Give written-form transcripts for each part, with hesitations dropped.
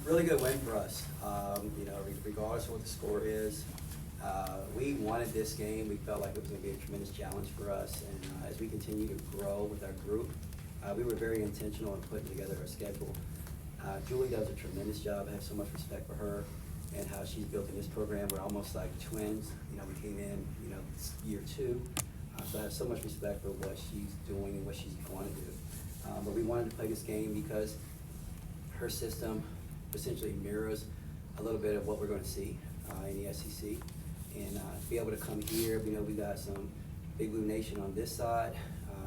Really good win for us. Regardless of what the score is, we wanted this game. We felt like it was going to be a tremendous challenge for us. And as we continue to grow with our group, we were very intentional in putting together our schedule. Julie does a tremendous job. I have so much respect for her and how she's built in this program. We're almost like twins. We came in, year 2. So I have so much respect for what she's doing and what she's going to do. But we wanted to play this game because her system essentially mirrors a little bit of what we're going to see in the SEC. And to be able to come here, we got some Big Blue Nation on this side.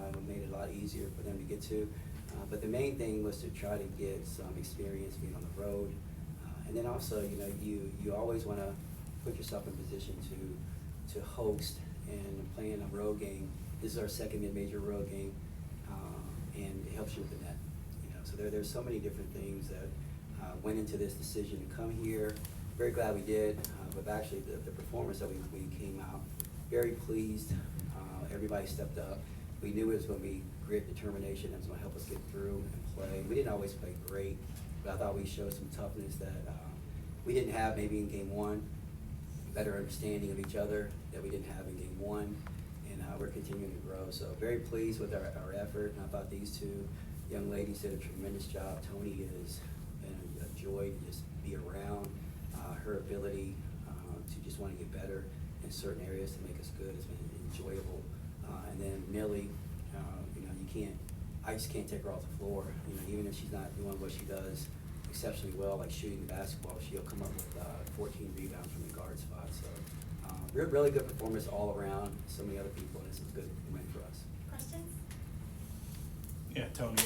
It made it a lot easier for them to get to. But the main thing was to try to get some experience being on the road. And then also, you always want to put yourself in position to host and playing a road game. This is our second mid-major road game, and it helps you with the net. So there's so many different things that went into this decision to come here. Very glad we did, but actually the performance that we came out, very pleased. Everybody stepped up. We knew it was going to be grit, determination, that was going to help us get through and play. We didn't always play great, but I thought we showed some toughness that we didn't have maybe in game 1, better understanding of each other that we didn't have in game 1, and we're continuing to grow. So very pleased with our effort, and I thought these two young ladies did a tremendous job. Tonie has been a joy to just be around. Her ability to just want to get better in certain areas to make us good has been enjoyable. And then Millie, I just can't take her off the floor. Even if she's not doing what she does exceptionally well, like shooting the basketball, she'll come up with 14 rebounds from the guard spot. So really good performance all around. So many other people, and this is a good win for us. Questions? Yeah, Tonie,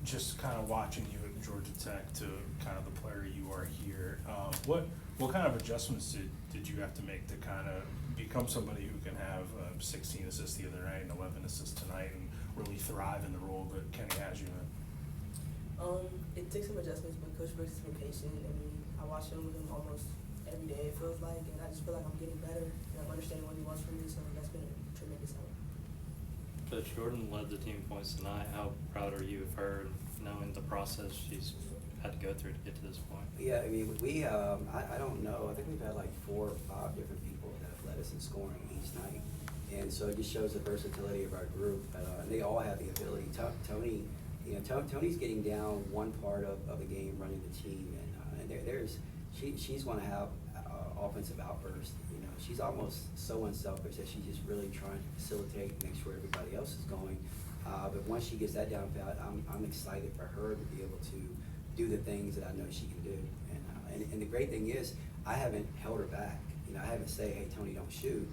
just kind of watching you at Georgia Tech to kind of the player you are here, what kind of adjustments did you have to make to kind of become somebody who can have 16 assists the other night and 11 assists tonight and really thrive in the role that Kenny has you in? It takes some adjustments, but Coach Brooks is very patient. I watch him with him almost every day, it feels like, and I just feel like I'm getting better and I'm understanding what he wants from me, so that's been a tremendous help. Coach Jordan led the team points tonight. How proud are you of her, knowing the process she's had to go through to get to this point? Yeah, we I don't know. I think we've had like 4 or 5 different people that have led us in scoring each night, and so it just shows the versatility of our group. And they all have the ability. Tonie, Tonie's getting down one part of the game, running the team, and she's going to have offensive outbursts. She's almost so unselfish that she's just really trying to facilitate and make sure everybody else is going. But once she gets that down pat, I'm excited for her to be able to do the things that I know she can do. And the great thing is, I haven't held her back. I haven't said, hey, Tonie, don't shoot.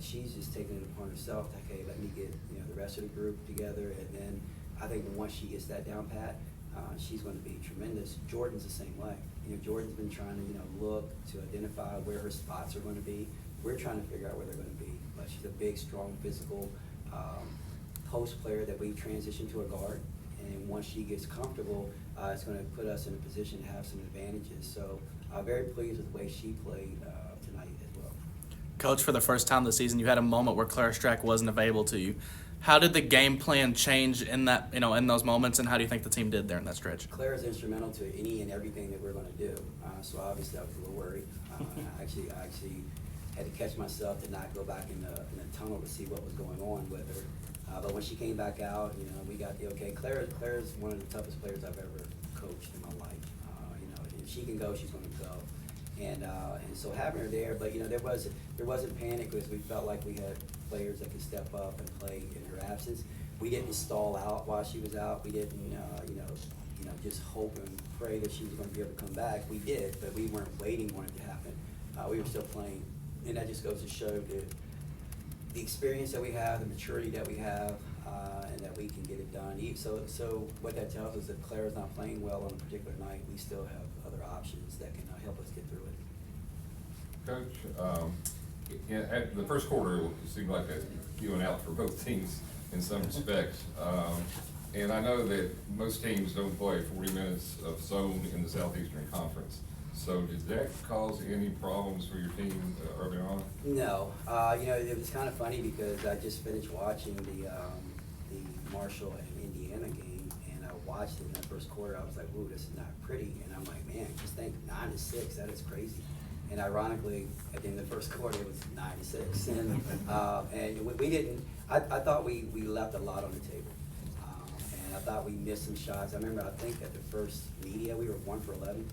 She's just taking it upon herself. Okay, let me get the rest of the group together, and then I think once she gets that down pat, she's going to be tremendous. Jordan's the same way. Jordan's been trying to look to identify where her spots are going to be. We're trying to figure out where they're going to be. But she's a big, strong, physical post player that we transitioned to a guard. And once she gets comfortable, it's going to put us in a position to have some advantages. So very pleased with the way she played tonight as well. Coach, for the first time this season, you had a moment where Claire Strack wasn't available to you. How did the game plan change in that, in those moments, and how do you think the team did there in that stretch? Claire is instrumental to any and everything that we're going to do. So obviously I was a little worried. I actually had to catch myself to not go back in the tunnel to see what was going on with her. But when she came back out, we got the okay. Claire is one of the toughest players I've ever coached in my life. If she can go, she's going to go. And so having her there, but there wasn't panic because we felt like we had players that could step up and play in her absence. We didn't stall out while she was out. We didn't just hope and pray that she was going to be able to come back. We did, but we weren't waiting on it to happen. We were still playing, and that just goes to show the experience that we have, the maturity that we have, and that we can get it done. So what that tells us, if Claire's not playing well on a particular night, we still have other options that can help us get through it. Coach, at the first quarter, it seemed like you went out for both teams in some respects. And I know that most teams don't play 40 minutes of zone in the Southeastern Conference. So did that cause any problems for your team early on? No. It was kind of funny because I just finished watching the Marshall and Indiana game, and I watched it in that first quarter, I was like, ooh, this is not pretty. And I'm like, man, just think 9-6, that is crazy. And ironically, at the end of the first quarter, it was 9-6. And we didn't, I thought we left a lot on the table. And I thought we missed some shots. I remember, I think at the first media, we were 1 for 11.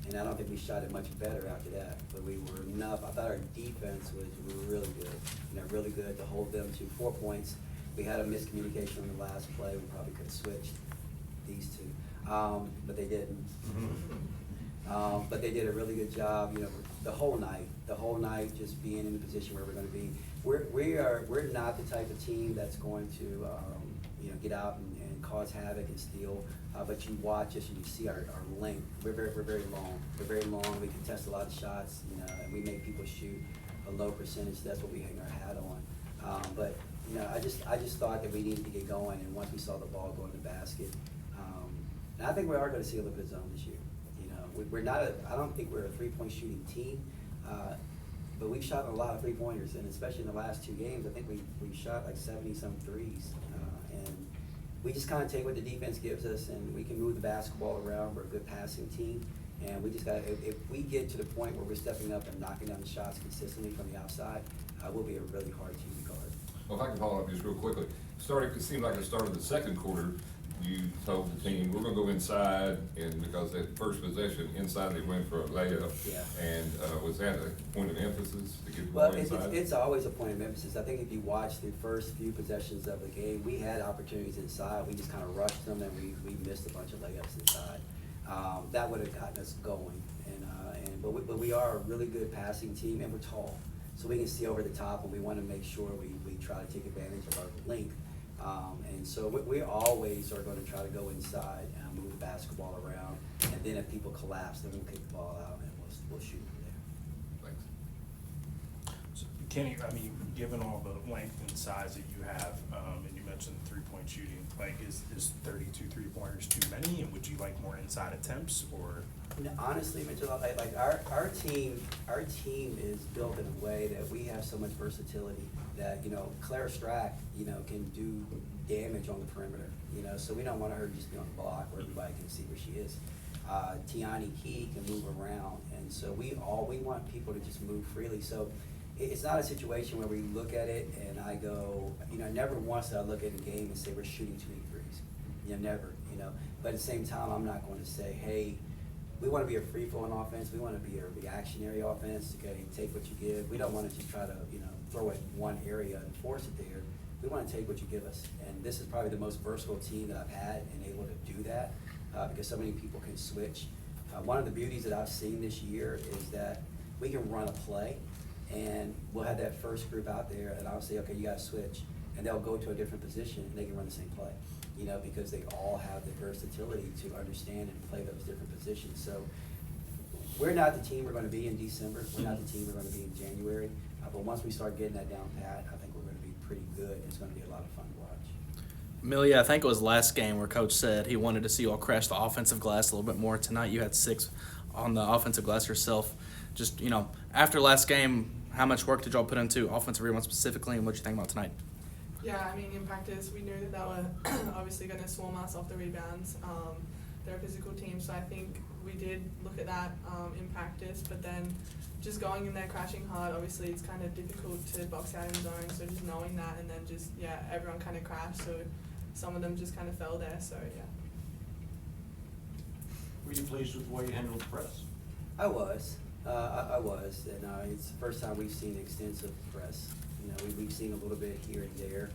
And I don't think we shot it much better after that, but we were enough. I thought our defense was really good, really good to hold them to 4 points. We had a miscommunication on the last play. We probably could have switched these two, but they didn't. But they did a really good job, the whole night, just being in the position where we're going to be. We're not the type of team that's going to, get out and cause havoc and steal. But you watch us and you see our length. We're very long. We're very long. We contest a lot of shots, and we make people shoot a low percentage. That's what we hang our hat on. But I just thought that we needed to get going. And once we saw the ball go in the basket, and I think we are going to see a little bit of zone this year. We're not. I don't think we're a 3-point shooting team. But we've shot a lot of 3-pointers, and especially in the last 2 games, I think we shot like 70-some threes. And we just kind of take what the defense gives us, and we can move the basketball around. We're a good passing team, and we just got. If we get to the point where we're stepping up and knocking down the shots consistently from the outside, we'll be a really hard team to guard. Well, if I can follow up just real quickly, it seemed like the start of the second quarter, you told the team, we're gonna go inside, and because that first possession, inside they went for a layup. Yeah. And was that a point of emphasis to get Well, more inside? it's always a point of emphasis. I think if you watch the first few possessions of the game, we had opportunities inside. We just kind of rushed them, and we missed a bunch of layups inside. That would have gotten us going. But we are a really good passing team, and we're tall, so we can see over the top, and we want to make sure we try to take advantage of our length. And so we always are going to try to go inside and move the basketball around, and then if people collapse, then we'll kick the ball out and we'll shoot from there. Thanks. So, Kenny, I mean, given all the length and size that you have, and you mentioned 3-point shooting, like is 32 3-pointers too many, and would you like more inside attempts, or? Honestly, Mitchell, like our team is built in a way that we have so much versatility that, Clara Strack, can do damage on the perimeter, so we don't want her to just be on the block where everybody can see where she is. Tonie Key can move around, and so we want people to just move freely. So it's not a situation where we look at it and I go, never once did I look at a game and say we're shooting too many threes. Never, But at the same time, I'm not going to say, hey, we want to be a free-flowing offense. We want to be a reactionary offense. Okay, take what you give. We don't want to just try to, throw it one area and force it there. We want to take what you give us. And this is probably the most versatile team that I've had and able to do that because so many people can switch. One of the beauties that I've seen this year is that we can run a play, and we'll have that first group out there, and I'll say, okay, you got to switch, and they'll go to a different position, and they can run the same play. Because they all have the versatility to understand and play those different positions. So we're not the team we're going to be in December. We're not the team we're going to be in January. But once we start getting that down pat, I think we're going to be pretty good. It's going to be a lot of fun to watch. Amelia, I think it was last game where Coach said he wanted to see you all crash the offensive glass a little bit more. Tonight you had 6 on the offensive glass yourself. Just, after last game, how much work did y'all put into offensive rebound specifically, and what did you think about tonight? Yeah, I mean, in practice, we knew that were obviously going to swarm us off the rebounds. They're a physical team, so I think we did look at that in practice. But then just going in there, crashing hard, obviously it's kind of difficult to box out in zone. So just knowing that, and then just, everyone kind of crashed. So some of them just kind of fell there, so yeah. Were you pleased with the way you handled the press? I was. I was. And it's the first time we've seen extensive press. We've seen a little bit here and there.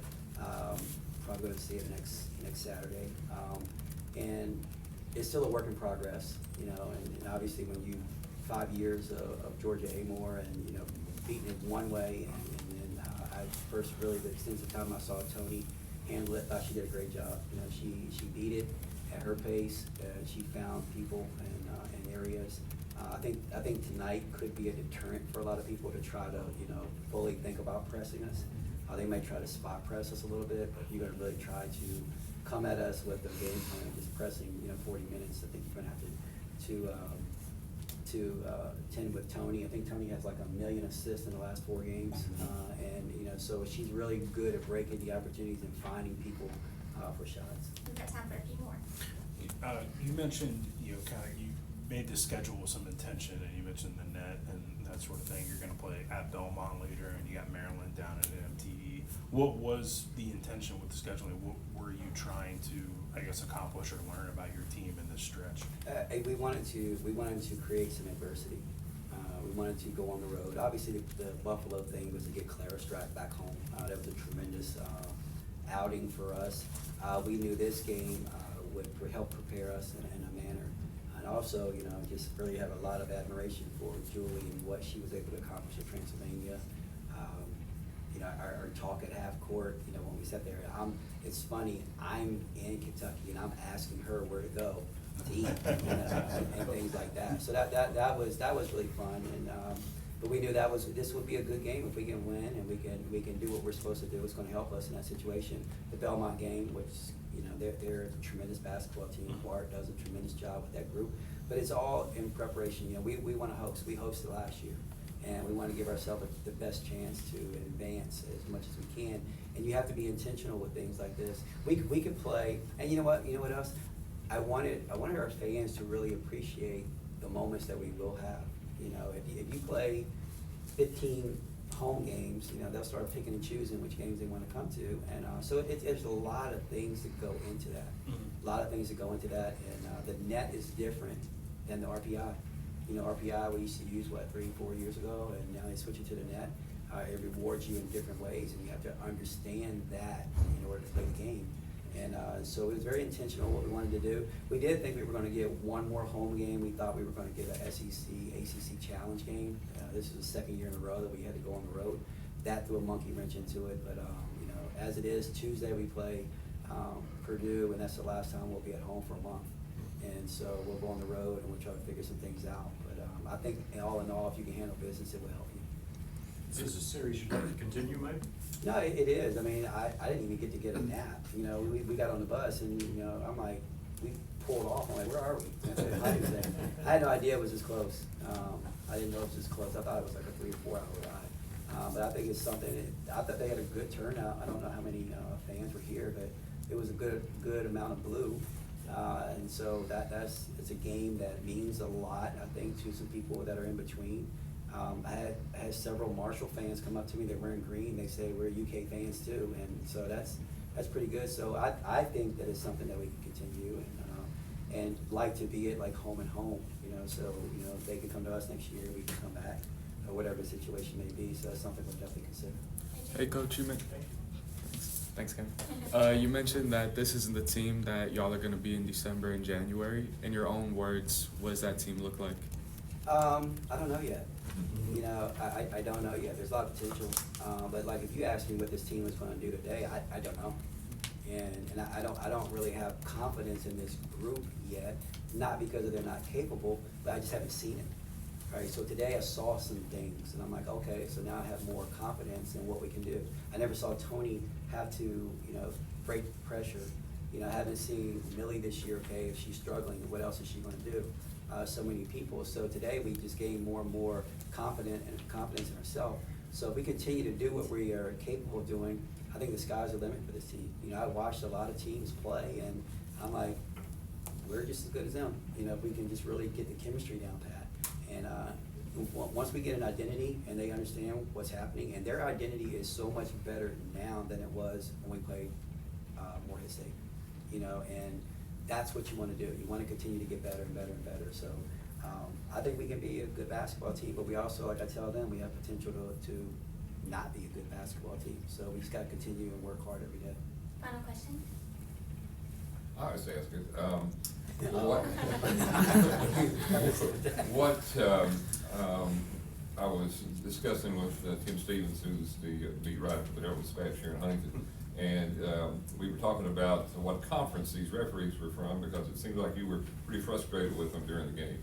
Probably going to see it next Saturday. And it's still a work in progress, and obviously when you 5 years of Georgia Amore and, beating it one way, and then I first really the extensive time I saw Tonie handle it, thought she did a great job. She beat it at her pace. She found people in areas. I think tonight could be a deterrent for a lot of people to try to, fully think about pressing us. They may try to spot press us a little bit, but if you're going to really try to come at us with the game plan, just pressing, 40 minutes, I think you're going to have to tend with Tonie. I think Tonie has like 1 million assists in the last 4 games, and so she's really good at breaking the opportunities and finding people for shots. We've got time for a few more. You mentioned, you made the schedule with some intention, and you mentioned the net and that sort of thing. You're gonna play at Belmont later, and you got Maryland down at MTE. What was the intention with the scheduling? What were you trying to, I guess, accomplish or learn about your team in this stretch? We wanted to create some adversity. We wanted to go on the road. Obviously, the Buffalo thing was to get Clara Strack back home. That was a tremendous outing for us. We knew this game would help prepare us in a manner. And also, just really have a lot of admiration for Julie and what she was able to accomplish at Transylvania. Our talk at half court, when we sat there, it's funny, I'm in Kentucky and I'm asking her where to go to eat, and things like that. So that was really fun, and but we knew this would be a good game if we can win and we can do what we're supposed to do. It's going to help us in that situation. The Belmont game, which they're a tremendous basketball team. Bart does a tremendous job with that group, but it's all in preparation. We want to host. We hosted last year, and we want to give ourselves the best chance to advance as much as we can. And you have to be intentional with things like this. We could play, and you know what else? I wanted our fans to really appreciate the moments that we will have. If you play 15 home games, they'll start picking and choosing which games they want to come to, and so there's a lot of things that go into that. A lot of things that go into that, and the net is different than the RPI. RPI we used to use 3-4 years ago, and now they switch it to the net. It rewards you in different ways, and you have to understand that in order to play the game. And so it was very intentional what we wanted to do. We did think we were going to get one more home game. We thought we were going to get an SEC, ACC challenge game. This is the second year in a row that we had to go on the road. That threw a monkey wrench into it. But, as it is, Tuesday we play Purdue, and that's the last time we'll be at home for a month. And so we'll go on the road and we'll try to figure some things out. But I think all in all, if you can handle business, it will help you. Is this a series you'd like to continue, maybe? No, it is. I mean, I didn't even get to get a nap. We got on the bus and, I'm like, we pulled off. I'm like, where are we? I had no idea it was this close. I didn't know it was this close. I thought it was like a 3 or 4 hour ride. But I think it's something, I thought they had a good turnout. I don't know how many fans were here, but it was a good amount of blue. And so it's a game that means a lot, I think, to some people that are in between. I had several Marshall fans come up to me. They're wearing green. They say we're UK fans too, and so that's pretty good. So I think that it's something that we can continue and like to be it like home and home. So they can come to us next year. We can come back, or whatever the situation may be. So that's something we'll definitely consider. Hey, Coach, Thanks, Ken. You mentioned that this isn't the team that y'all are going to be in December and January. In your own words, what does that team look like? I don't know yet. I don't know yet. There's a lot of potential. But like if you ask me what this team is going to do today, I don't know. And I don't really have confidence in this group yet, not because they're not capable, but I just haven't seen it. Right, so today I saw some things, and I'm like, okay, so now I have more confidence in what we can do. I never saw Tonie have to, break pressure. I haven't seen Millie this year, okay, if she's struggling, what else is she going to do? So many people. So today we just gain more and more confidence in ourselves. So if we continue to do what we are capable of doing, I think the sky's the limit for this team. I watched a lot of teams play, and I'm like, we're just as good as them. If we can just really get the chemistry down pat. And once we get an identity and they understand what's happening, and their identity is so much better now than it was when we played Morehead State, and that's what you want to do. You want to continue to get better and better and better. So I think we can be a good basketball team, but we also, like I tell them, we have potential to not be a good basketball team. So we just got to continue and work hard every day. Final question? I always ask it. I was discussing with Tim Stevens, who's the beat writer for the Herald Dispatch here in Huntington, and we were talking about what conference these referees were from, because it seemed like you were pretty frustrated with them during the game.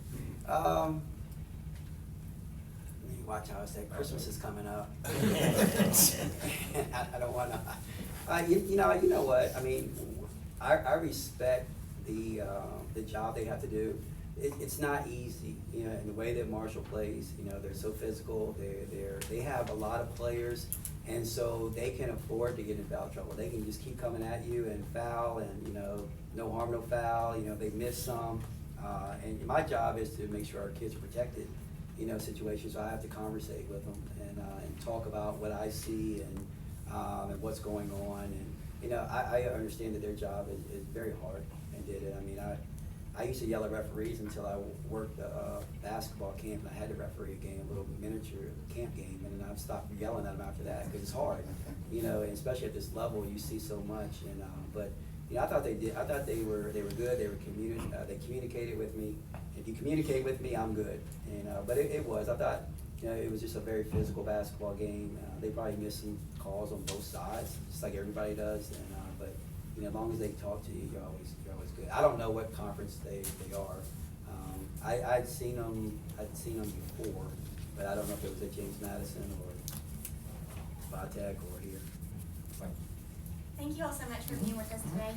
Watch how I say Christmas is coming up. I don't want to. You know what? I mean, I respect the job they have to do. it's not easy, you know, in the way that Marshall plays, you know, they're so physical, they have a lot of players, and so they can afford to get in foul trouble. They can just keep coming at you and foul, and, you know, no harm, no foul, you know, they miss some. And my job is to make sure our kids are protected, you know, situations. So I have to conversate with them and talk about what I see and what's going on. And, you know, I understand that their job is very hard and did it. I mean, I used to yell at referees until I worked a basketball camp, and I had to referee a game, a little miniature camp game, and then I stopped yelling at them after that because it's hard, you know, and especially at this level, you see so much. And but you know, I thought they were good. They communicated with me. If you communicate with me, I'm good. And but it was. I thought, you know, it was just a very physical basketball game. They probably missed some calls on both sides, just like everybody does. And but you know, as long as they talk to you, you're always good. I don't know what conference they are. I'd seen them before, but I don't know if it was at James Madison or Vitek or here. Thank you. Thank you all so much for being with us today.